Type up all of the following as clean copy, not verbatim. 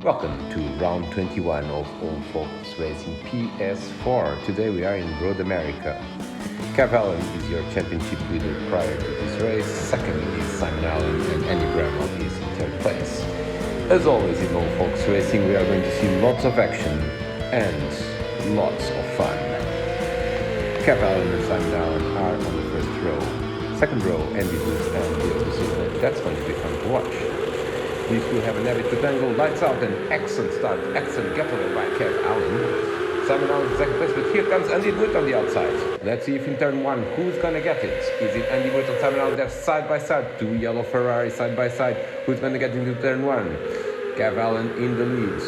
Welcome to round 21 of All Focus Racing PS4. Today we are in Road America. Kev Allen is your championship leader prior to this race. Second is Simon Allen and Andy Bramall is in third place. As always in All Focus Racing, we are going to see lots of action and lots of fun. Kev Allen and Simon Allen are on the first row. Second row, Andy Booth and Diogo Silva. That's going to be fun to watch. We still have an habit to tangle, lights out, and excellent start, excellent getaway by Kev Allen. Simon Allen in second place, but here comes Andy Wood on the outside. Let's see if in turn one, who's gonna get it? Is it Andy Wood or Simon Allen? They're side by side, two yellow Ferrari side by side. Who's gonna get into turn one? Kev Allen in the lead.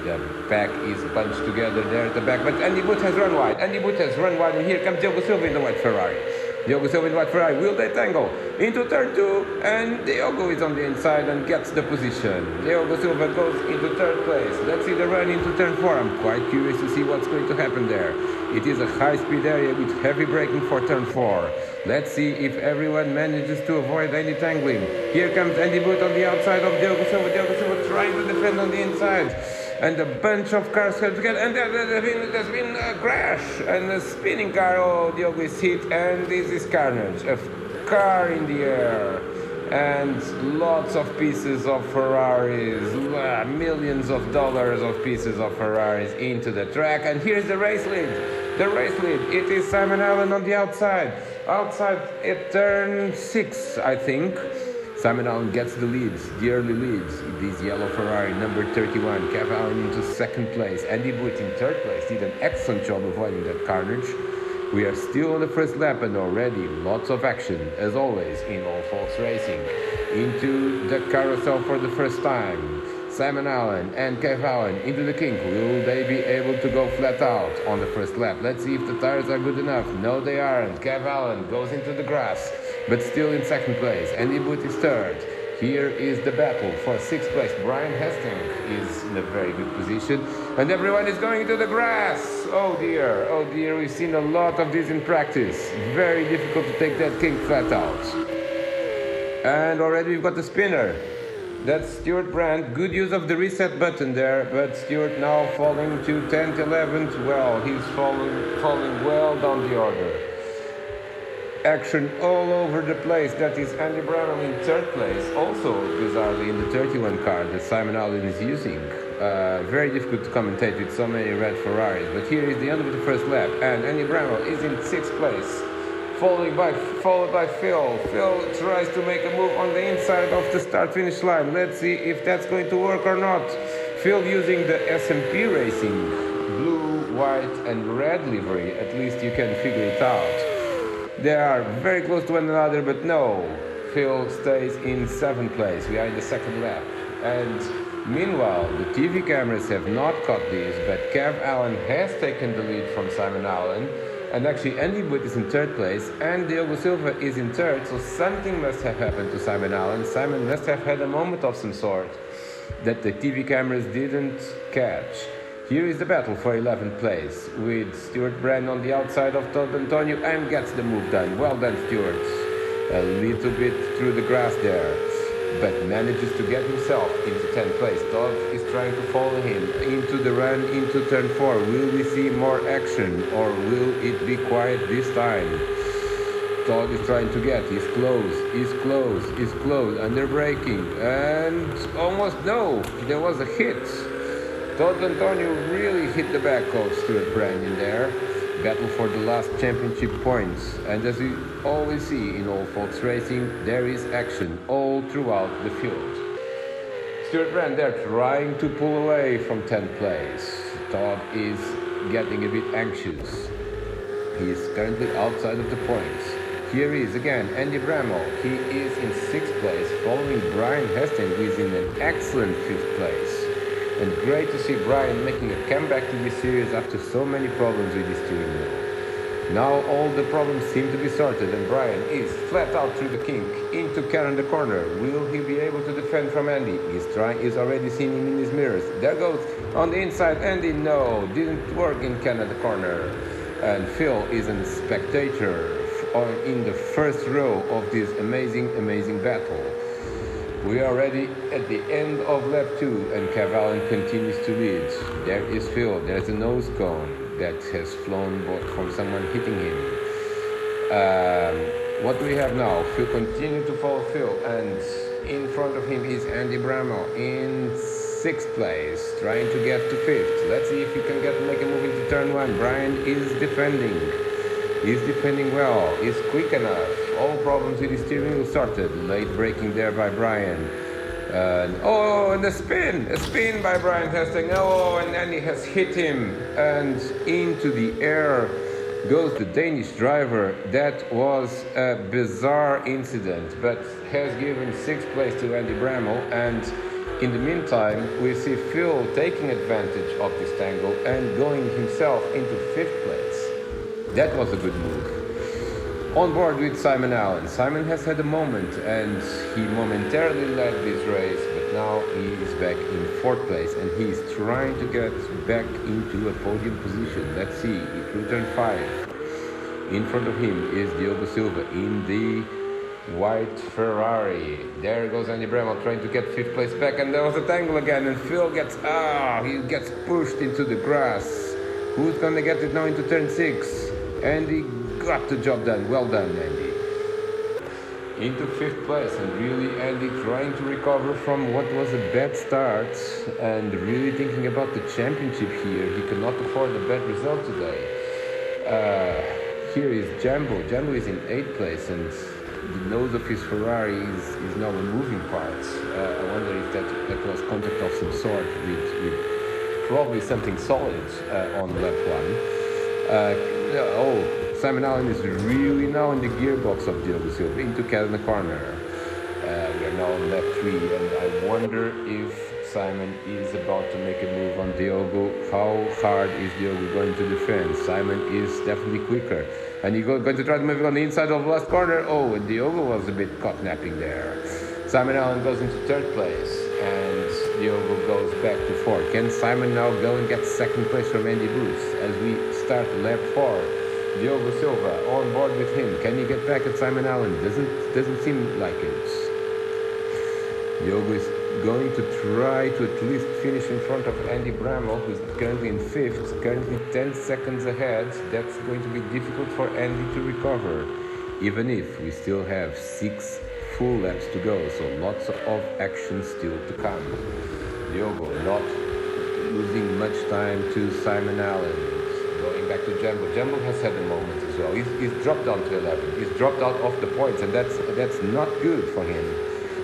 The back is bunched together there at the back, but Andy Wood has run wide. Andy Wood has run wide, and here comes Diogo Silva in the white Ferrari. Diogo Silva in the white Ferrari, will they tangle? Into turn two, and Diogo is on the inside and gets the position. Diogo Silva goes into third place. Let's see the run into turn four. I'm quite curious to see what's going to happen there. It is a high-speed area with heavy braking for turn four. Let's see if everyone manages to avoid any tangling. Here comes Andy Booth on the outside of Diogo Silva. Diogo Silva trying to defend on the inside. And a bunch of cars come together, and there's been a crash and a spinning car. Oh, Diogo is hit, and this is carnage. A car in the air, and lots of pieces of Ferraris, millions of dollars of pieces of Ferraris into the track. And here's the race lead. The race lead. It is Simon Allen on the outside. Outside at turn 6, I think. Simon Allen gets the leads, the early leads. This yellow Ferrari, number 31. Kev Allen into second place. Andy Booth in third place. Did an excellent job avoiding that carnage. We are still on the first lap and already lots of action, as always, in All Focus Racing. Into the carousel for the first time. Simon Allen and Kev Allen into the kink. Will they be able to go flat out on the first lap? Let's see if the tires are good enough. No, they aren't. Kev Allen goes into the grass, but still in second place. Andy Booth is third. Here is the battle for sixth place. Brian Hastings is in a very good position. And everyone is going to the grass. Oh dear, we've seen a lot of this in practice. Very difficult to take that kink flat out. And already we've got the spinner. That's Stuart Brand. Good use of the reset button there, but Stuart now falling to 10th, 11th. Well, he's falling well down the order. Action all over the place. That is Andy Bramall in third place. Also, bizarrely, in the 31 car that Simon Allen is using. Very difficult to commentate with so many red Ferraris. But here is the end of the first lap, and Andy Bramall is in sixth place, followed by Phil. Phil tries to make a move on the inside of the start-finish line. Let's see if that's going to work or not. Phil using the SMP Racing blue, white, and red livery. At least you can figure it out. They are very close to one another, but no. Phil stays in seventh place. We are in the second lap. And meanwhile, the TV cameras have not caught this, but Kev Allen has taken the lead from Simon Allen. And actually, Andy Wood is in third place, and Diogo Silva is in third, so something must have happened to Simon Allen. Simon must have had a moment of some sort that the TV cameras didn't catch. Here is the battle for 11th place, with Stuart Brand on the outside of Todd Antonio and gets the move done. Well done, Stuart. A little bit through the grass there, but manages to get himself into 10th place. Todd is trying to follow him into the run into turn 4. Will we see more action, or will it be quiet this time? Todd is trying to get, he's close, under braking, and almost no, there was a hit. Todd Antonio really hit the back of Stuart Brand in there. Battle for the last championship points. And as we always see in All Focus Racing, there is action all throughout the field. Stuart Brand there trying to pull away from 10th place. Todd is getting a bit anxious. He is currently outside of the points. Here is again Andy Bramall. He is in 6th place, following Brian Hastings, who is in an excellent 5th place. And great to see Brian making a comeback to this series after so many problems with his steering wheel. Now all the problems seem to be sorted, and Brian is flat out through the kink into Karen the corner. Will he be able to defend from Andy? He's already seen him in his mirrors. There goes on the inside Andy. No, didn't work in Karen the corner. And Phil is a spectator in the first row of this amazing battle. We are already at the end of lap 2 and Cavalli continues to lead. There is Phil, there's a nose cone that has flown from someone hitting him. What do we have now? Phil continues to follow Phil, and in front of him is Andy Bramall in 6th place, trying to get to 5th. Let's see if he can make a move into turn 1. Brian is defending. He's defending well. He's quick enough. All problems with his steering wheel sorted. Late braking there by Brian. And a spin by Brian Hastings. Oh, and then he has hit him, and into the air goes the Danish driver. That was a bizarre incident, but has given 6th place to Andy Bramall. And in the meantime, we see Phil taking advantage of this tangle and going himself into 5th place. That was a good move. On board with Simon Allen. Simon has had a moment, and he momentarily led this race, but now he is back in 4th place, and he is trying to get back into a podium position. Let's see, through turn 5. In front of him is Diogo Silva in the white Ferrari. There goes Andy Bramall trying to get 5th place back, and there was a tangle again, and Phil gets pushed into the grass. Who's gonna get it now into turn 6? Andy got the job done. Well done, Andy. Into 5th place, and really Andy trying to recover from what was a bad start and really thinking about the championship here. He cannot afford a bad result today. Here is Jambo. Jambo is in 8th place, and the nose of his Ferrari is now a moving part. I wonder if that was contact of some sort with probably something solid on lap 1. Simon Allen is really now in the gearbox of Diogo Silva into the corner. We are now on lap 3, and I wonder if Simon is about to make a move on Diogo. How hard is Diogo going to defend? Simon is definitely quicker, and he's going to try to move on the inside of the last corner. Oh, and Diogo was a bit caught napping there. Simon Allen goes into 3rd place, and Diogo goes back to 4th. Can Simon now go and get 2nd place from Andy Booth as we start lap 4? Diogo Silva on board with him. Can he get back at Simon Allen? Doesn't seem like it. Diogo is going to try to at least finish in front of Andy Bramall, who's currently in 5th, currently 10 seconds ahead. That's going to be difficult for Andy to recover, even if we still have 6 full laps to go, so lots of action still to come. Diogo not losing much time to Simon Allen. Going back to Jambo. Jambo has had a moment as well. He's dropped down to 11. He's dropped out of the points, and that's not good for him,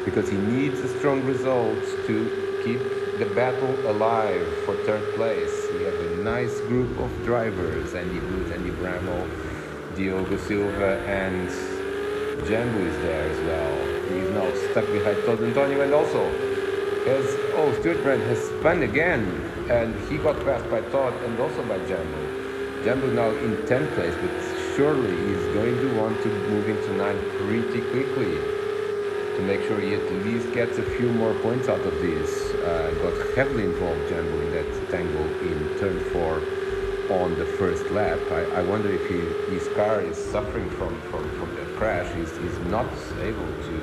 because he needs a strong result to keep the battle alive for 3rd place. We have a nice group of drivers: Andy Booth, Andy Bramall, Diogo Silva, and Jambo is there as well. He's now stuck behind Todd Antonio, and also Stuart Brand has spun again, and he got passed by Todd and also by Jambo. Jambo now in 10th place, but surely he's going to want to move into 9th pretty quickly to make sure he at least gets a few more points out of this. Got heavily involved, Jambo, in that tangle in turn 4 on the 1st lap. I wonder if his car is suffering from the crash. He's not able to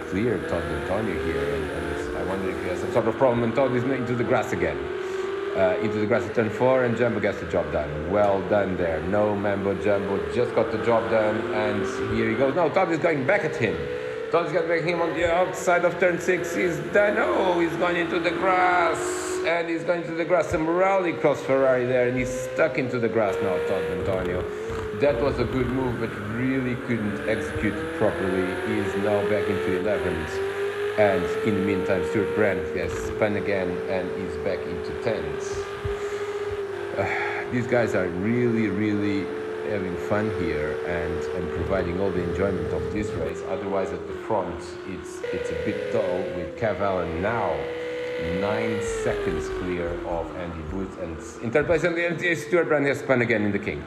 clear Todd Antonio here, and I wonder if he has some sort of problem, and Todd is into the grass again. Into the grass at turn 4, and Jambo gets the job done. Well done there. No Mambo Jambo just got the job done, and here he goes. No, Todd is going back at him. Todd is going back at him on the outside of turn 6. He's done. Oh, he's going into the grass, and he's going to the grass. A rallycross Ferrari there, and he's stuck into the grass now, Todd Antonio. That was a good move, but really couldn't execute it properly. He's now back into 11th. And in the meantime, Stuart Brand has spun again and is back into 10th. These guys are really having fun here and providing all the enjoyment of this race. Otherwise, at the front, it's a bit dull with Cavalli now 9 seconds clear of Andy Booth, and in 3rd place, and Stuart Brand has spun again in the kink.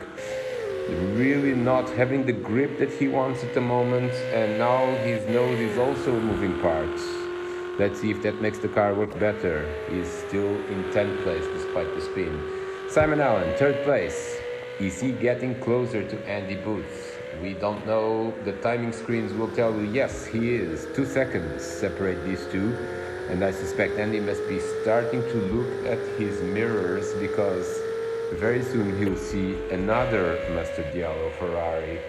Really not having the grip that he wants at the moment, and now his nose is also a moving part. Let's see if that makes the car work better. He's still in 10th place despite the spin. Simon Allen, 3rd place. Is he getting closer to Andy Booth? We don't know. The timing screens will tell you, yes, he is. 2 seconds separate these two. And I suspect Andy must be starting to look at his mirrors because very soon he'll see another Master Diallo Ferrari,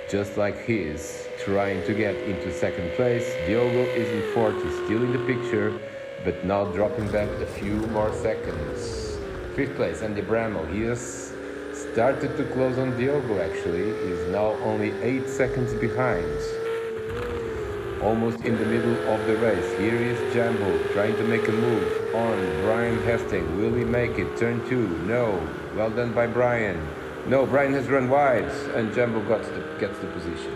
just like his, trying to get into second place. Diogo is in fourth, he's still in the picture, but now dropping back a few more seconds. Fifth place, Andy Bramall. He has started to close on Diogo actually. He's now only 8 seconds behind. Almost in the middle of the race. Here is Jambo trying to make a move on Brian Hastings. Will he make it? Turn 2. No. Well done by Brian. No, Brian has run wide and Jambo gets the position.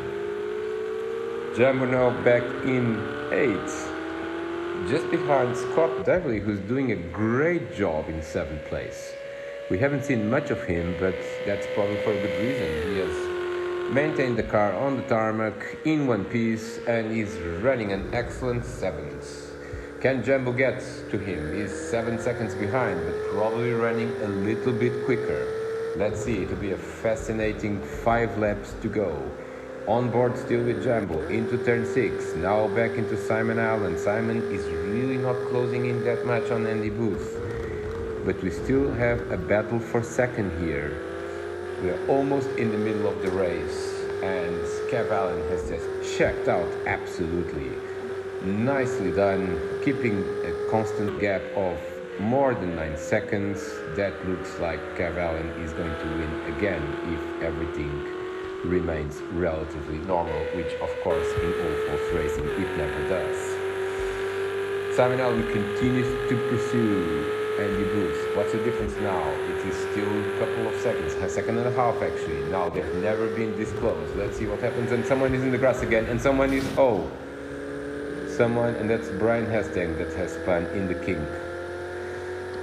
Jambo now back in 8. Just behind Scott Devley, who's doing a great job in 7th place. We haven't seen much of him, but that's probably for a good reason. He has maintained the car on the tarmac in one piece and he's running an excellent 7th. Can Jambo get to him? He's 7 seconds behind, but probably running a little bit quicker. Let's see, it'll be a fascinating 5 laps to go. On board still with Jambo, into turn 6, now back into Simon Allen. Simon is really not closing in that much on Andy Booth, but we still have a battle for second here. We are almost in the middle of the race and Kev Allen has just checked out absolutely. Nicely done, keeping a constant gap of more than 9 seconds. That looks like Kev Allen is going to win again if everything remains relatively normal, which of course in all false racing it never does. Simon Allen continues to pursue Andy Booth. What's the difference now? It is still a couple of seconds, a second and a half actually. Now they've never been this close. Let's see what happens. And someone is in the grass again, and someone is and that's Brian Hastings that has spun in the kink.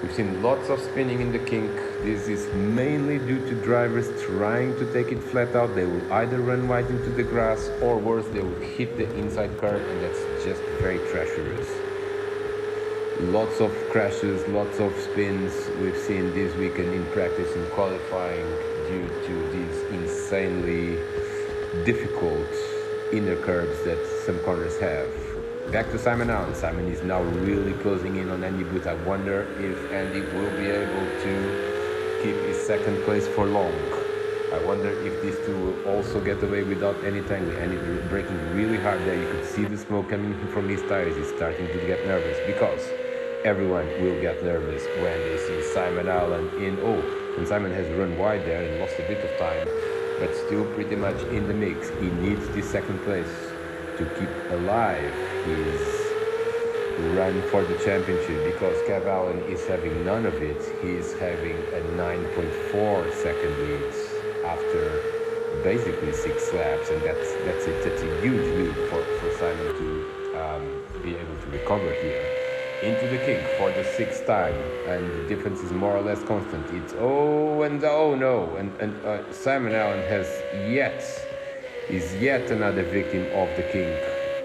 We've seen lots of spinning in the kink. This is mainly due to drivers trying to take it flat out. They will either run wide into the grass or worse, they will hit the inside curb, and that's just very treacherous. Lots of crashes, lots of spins we've seen this weekend in practice and qualifying due to these insanely difficult inner curbs that some corners have. Back to Simon Allen. Simon is now really closing in on Andy Booth. I wonder if Andy will be able to keep his second place for long. I wonder if these two will also get away without any tangling. Andy braking really hard there. You could see the smoke coming from his tires. He's starting to get nervous because everyone will get nervous when they see Simon Allen in. And Simon has run wide there and lost a bit of time, but still pretty much in the mix. He needs this second place to keep alive his run for the championship, because Kev Allen is having none of it. He's having a 9.4 second lead after basically 6 laps, and that's it. That's a huge lead for Simon to be able to recover here. Into the kink for the 6th time, and the difference is more or less constant. It's Simon Allen is yet another victim of the kink,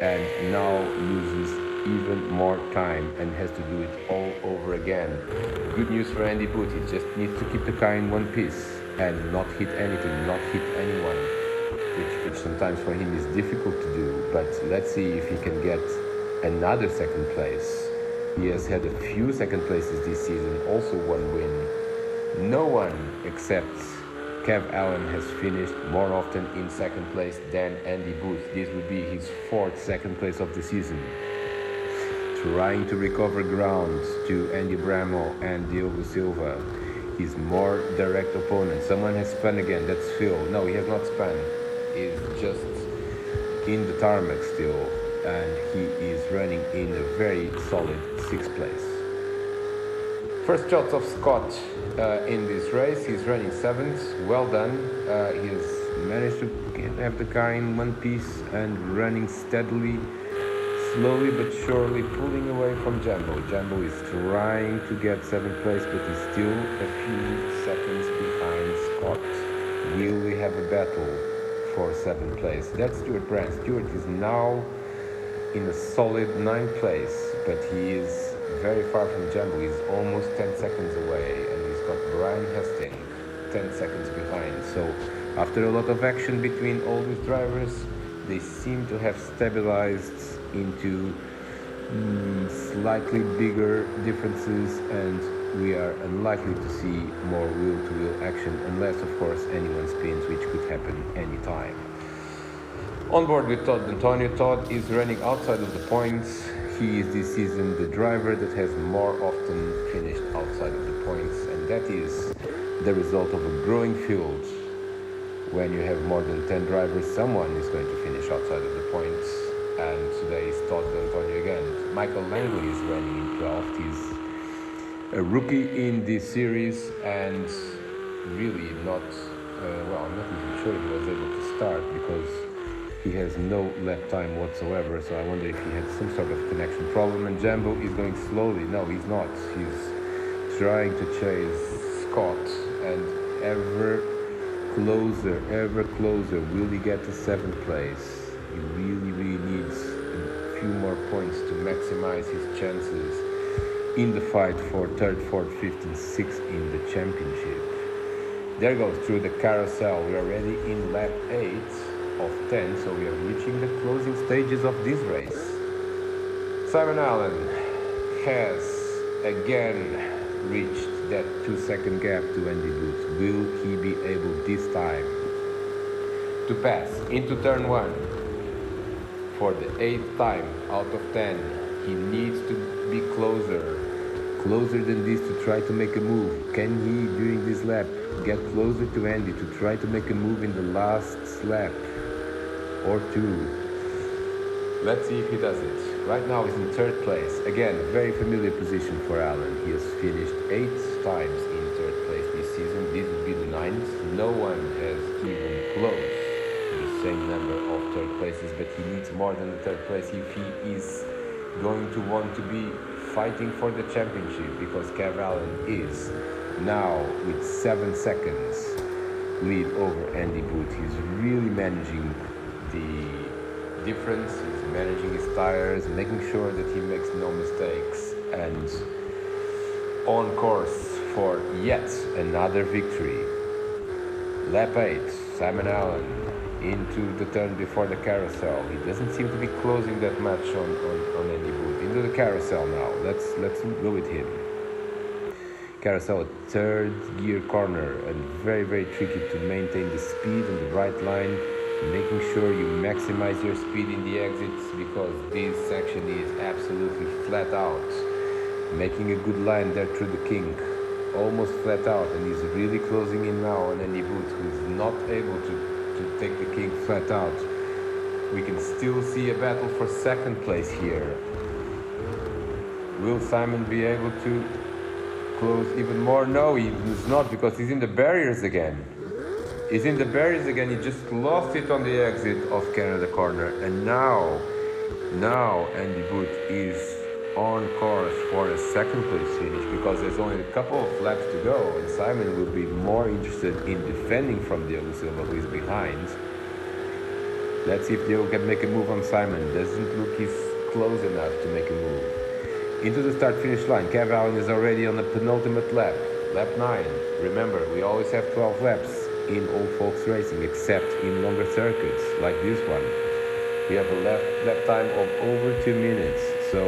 and now loses even more time and has to do it all over again. Good news for Andy Booth, he just needs to keep the car in one piece and not hit anything, not hit anyone, which sometimes for him is difficult to do, but let's see if he can get another second place. He has had a few second places this season, also one win. No one except Kev Allen has finished more often in second place than Andy Booth. This would be his 4th second place of the season. Trying to recover ground to Andy Bramall and Diogo Silva, his more direct opponent. Someone has spun again, that's Phil. No, he has not spun. He's just in the tarmac still, and he is running in a very solid 6th place. First shots of Scott in this race. He's running 7th. Well done. He's managed to have the car in one piece and running steadily, slowly but surely, pulling away from Jambo. Jambo is trying to get 7th place, but he's still a few seconds behind Scott. Will we have a battle for 7th place? That's Stuart Brand. Stuart is now in a solid 9th place, but he is very far from Jambo. He's almost 10 seconds away, and he's got Brian Hastings 10 seconds behind. So After a lot of action between all these drivers, they seem to have stabilized into slightly bigger differences, and we are unlikely to see more wheel-to-wheel action unless, of course, anyone spins, which could happen anytime. On board with Todd Antonio. Todd is running outside of the points. He is this season the driver that has more often finished outside of the points, and that is the result of a growing field. When you have more than 10 drivers, someone is going to finish outside of the points, and today is Todd Antonio again. Michael Langley is running in 12th. He's a rookie in this series and really not, I'm not even sure he was able to start because he has no lap time whatsoever, so I wonder if he had some sort of connection problem. And Jambo is going slowly. No, he's not. He's trying to chase Scott, and ever closer. Will he get to 7th place? He really needs a few more points to maximize his chances in the fight for 3rd, 4th, 5th and 6th in the championship. There goes through the carousel. We are already in lap 8 of 10, so we are reaching the closing stages of this race. Simon Allen has again reached that 2-second gap to Andy Booth. Will he be able this time to pass into turn 1 for the 8th time out of 10? He needs to be closer than this to try to make a move. Can he, during this lap, get closer to Andy to try to make a move in the last lap or 2? Let's see if he does it. Right now he's in 3rd place. Again, a very familiar position for Allen. He has finished 8 times in 3rd place this season. This would be the 9th. No one has even close to the same number of 3rd places, but he needs more than the 3rd place if he is going to want to be fighting for the championship, because Kev Allen is now with 7 seconds lead over Andy Booth. He's really managing the difference. He's managing his tires, making sure that he makes no mistakes, and on course for yet another victory. Lap 8, Simon Allen into the turn before the carousel. He doesn't seem to be closing that much on Andy Booth. Into the carousel now. Let's go with him. Carousel, a 3rd gear corner, and very tricky to maintain the speed on the right line, making sure you maximize your speed in the exits, because this section is absolutely flat out. Making a good line there through the kink, almost flat out, and he's really closing in now on Andy Booth, who's not able to take the kink flat out. We can still see a battle for 2nd place here. Will Simon be able to close even more? No, he's not, because he's in the barriers again. He just lost it on the exit of Canada corner, and now Andy Booth is on course for a 2nd place finish, because there's only a couple of laps to go, and Simon will be more interested in defending from Diogo Silva, who is behind. Let's see if Diogo can make a move on Simon. Doesn't look he's close enough to make a move. Into the start-finish line. Kev Allen is already on the penultimate lap. Lap 9. Remember, we always have 12 laps in old folks racing, except in longer circuits like this one. We have a lap time of over 2 minutes, so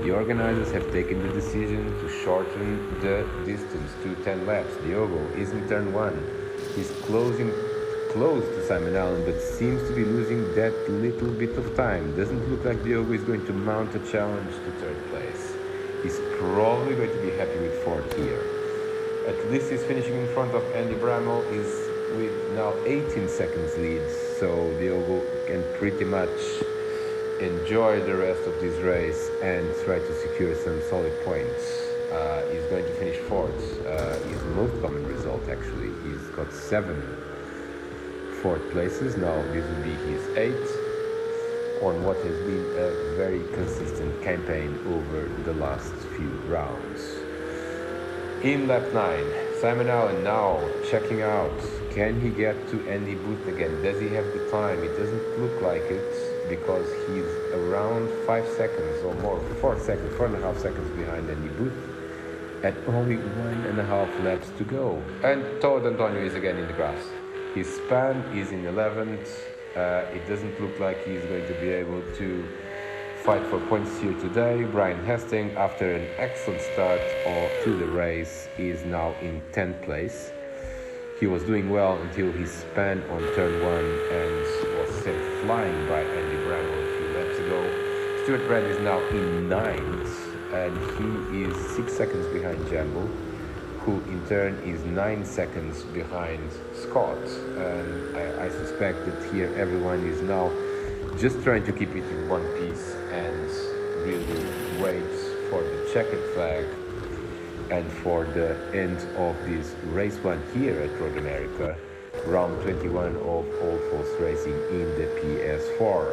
the organizers have taken the decision to shorten the distance to 10 laps. Diogo is in turn 1. He's closing close to Simon Allen, but seems to be losing that little bit of time. Doesn't look like Diogo is going to mount a challenge to 3rd place. He's probably going to be happy with 4th here. At least he's finishing in front of Andy Bramall. Is with now 18 seconds lead, so Diogo can pretty much enjoy the rest of this race and try to secure some solid points. He's going to finish 4th. His most common result, actually. He's got 7 4th places. Now this will be his 8th on what has been a very consistent campaign over the last few rounds. In lap 9, Simon Allen now checking out. Can he get to Andy Booth again? Does he have the time? It doesn't look like it, because he's around 5 seconds or more, 4 seconds, 4.5 seconds behind Andy Booth, at only 1.5 laps to go. And Todd Antonio is again in the grass. His span is in 11th. It doesn't look like he's going to be able to fight for points here today. Brian Hastings, after an excellent start to the race, is now in 10th place. He was doing well until he span on turn 1 and was sent flying by Andy Bramall a few laps ago. Stuart Brand is now in 9th, and he is 6 seconds behind Jambo, who in turn is 9 seconds behind Scott. And I suspect that here everyone is now just trying to keep it in one piece and really wait for the checkered flag and for the end of this race 1 here at Road America, round 21 of Old Folks Racing in the PS4.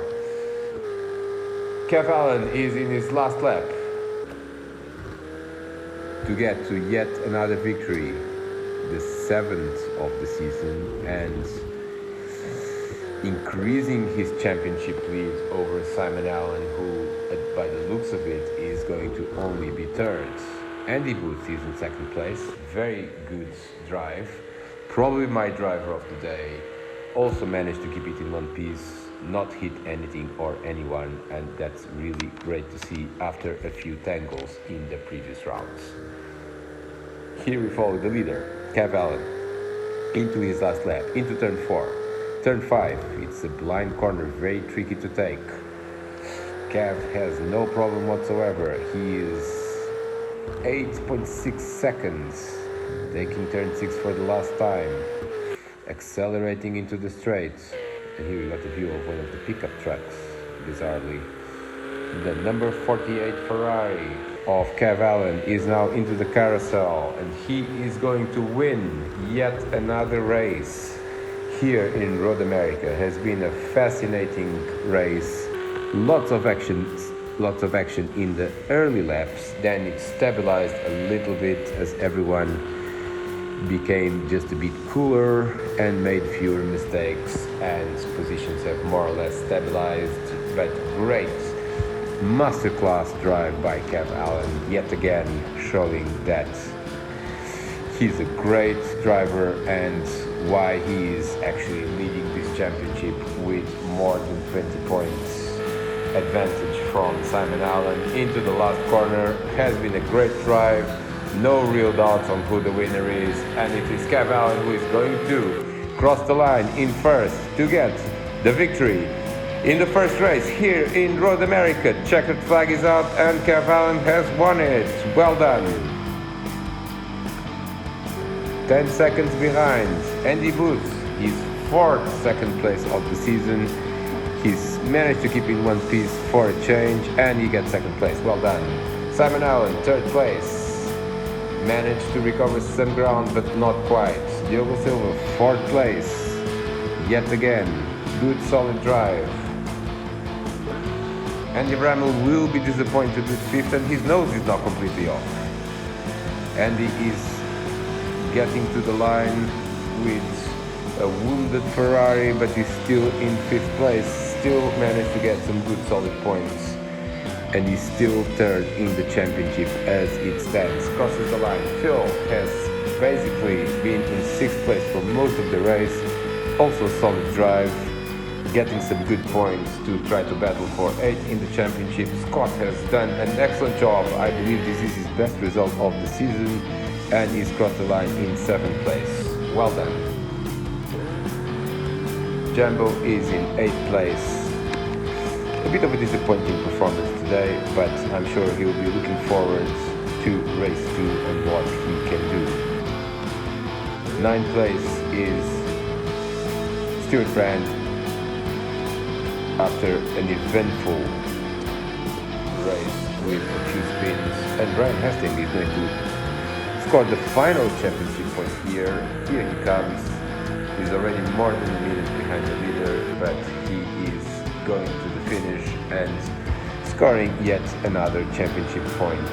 Kev Allen is in his last lap to get to yet another victory, the 7th of the season, and increasing his championship lead over Simon Allen, who, by the looks of it, is going to only be third. Andy Booth is in 2nd place, very good drive, probably my driver of the day, also managed to keep it in one piece, not hit anything or anyone, and that's really great to see after a few tangles in the previous rounds. Here we follow the leader, Kev Allen, into his last lap, into turn 4. Turn 5, it's a blind corner, very tricky to take. Kev has no problem whatsoever. He is 8.6 seconds, taking turn 6 for the last time, accelerating into the straight. And here we got a view of one of the pickup trucks, bizarrely. The number 48 Ferrari of Kev Allen is now into the carousel, and he is going to win yet another race here in Road America. Has been a fascinating race, lots of action in the early laps. Then it stabilized a little bit as everyone became just a bit cooler and made fewer mistakes, and positions have more or less stabilized. But great masterclass drive by Kev Allen, yet again showing that he's a great driver and why he is actually leading this championship with more than 20 points advantage from Simon Allen. Into the last corner, has been a great drive, no real doubts on who the winner is, and it is Kev Allen who is going to cross the line in first to get the victory in the first race here in Road America. Checkered flag is out and Kev Allen has won it. Well done. 10 seconds behind Andy Booth, his 4th second place of the season. He's managed to keep in one piece for a change, and he gets 2nd place. Well done. Simon Allen, 3rd place. Managed to recover some ground, but not quite. Diogo Silva, 4th place. Yet again, good solid drive. Andy Bramall will be disappointed with 5th, and his nose is not completely off. Andy is getting to the line with a wounded Ferrari, but he's still in 5th place. Still managed to get some good solid points, and he's still 3rd in the championship as it stands. Crosses the line. Phil has basically been in 6th place for most of the race. Also solid drive, getting some good points to try to battle for 8th in the championship. Scott has done an excellent job. I believe this is his best result of the season, and he's crossed the line in 7th place. Well done. Jambo is in 8th place. A bit of a disappointing performance today, but I'm sure he will be looking forward to race 2 and what he can do. 9th place is Stuart Brand after an eventful race with a few spins, and Brian Hastings is going to score the final championship point here. Here he comes. He's already more than a minute behind the leader, but he is going to the finish and scoring yet another championship point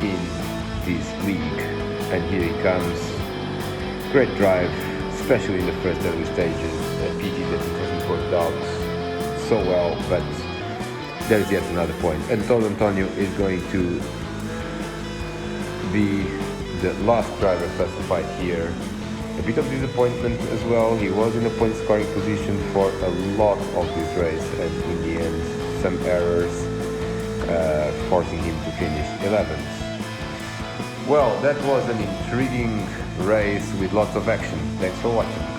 in this league. And here he comes. Great drive, especially in the first early stages. A pity that it hasn't worked out so well, but there's yet another point. And Todd Antonio is going to be the last driver classified here A bit of disappointment as well. He was in a point scoring position for a lot of this race, and in the end some errors forcing him to finish 11th. Well, that was an intriguing race with lots of action. Thanks for watching.